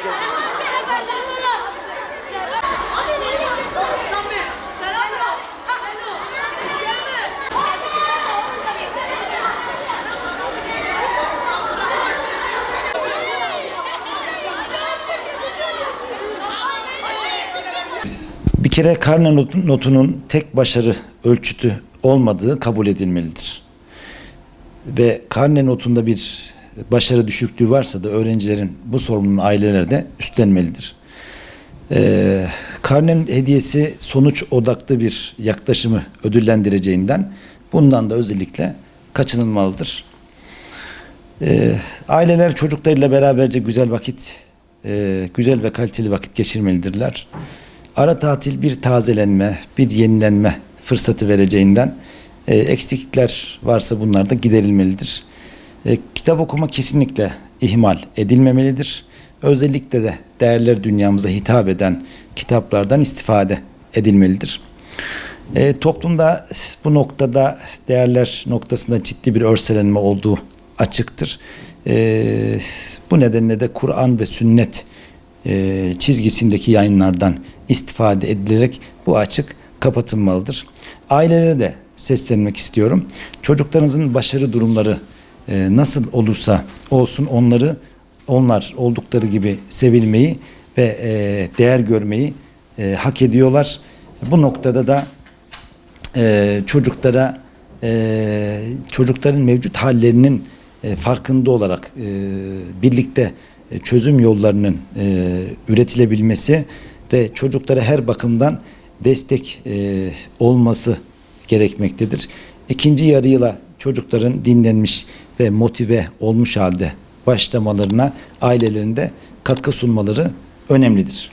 Bir kere karne notunun tek başarı ölçütü olmadığı kabul edilmelidir. Ve karne notunda bir başarı düşüklüğü varsa da öğrencilerin bu sorumluluğunu aileler de üstlenmelidir. Karnenin hediyesi sonuç odaklı bir yaklaşımı ödüllendireceğinden bundan da özellikle kaçınılmalıdır. Aileler çocuklarıyla beraberce güzel ve kaliteli vakit geçirmelidirler. Ara tatil bir tazelenme, bir yenilenme fırsatı vereceğinden eksiklikler varsa bunlar da giderilmelidir. Kitap okuma kesinlikle ihmal edilmemelidir. Özellikle de değerler dünyamıza hitap eden kitaplardan istifade edilmelidir. Toplumda bu noktada değerler noktasında ciddi bir örselenme olduğu açıktır. Bu nedenle de Kur'an ve sünnet çizgisindeki yayınlardan istifade edilerek bu açık kapatılmalıdır. Ailelere de seslenmek istiyorum. Çocuklarınızın başarı durumları nasıl olursa olsun onlar oldukları gibi sevilmeyi ve değer görmeyi hak ediyorlar. Bu noktada da çocukların mevcut hallerinin farkında olarak birlikte çözüm yollarının üretilebilmesi ve çocuklara her bakımdan destek olması gerekmektedir. İkinci yarı yıla çocukların dinlenmiş ve motive olmuş halde başlamalarına ailelerinde katkı sunmaları önemlidir.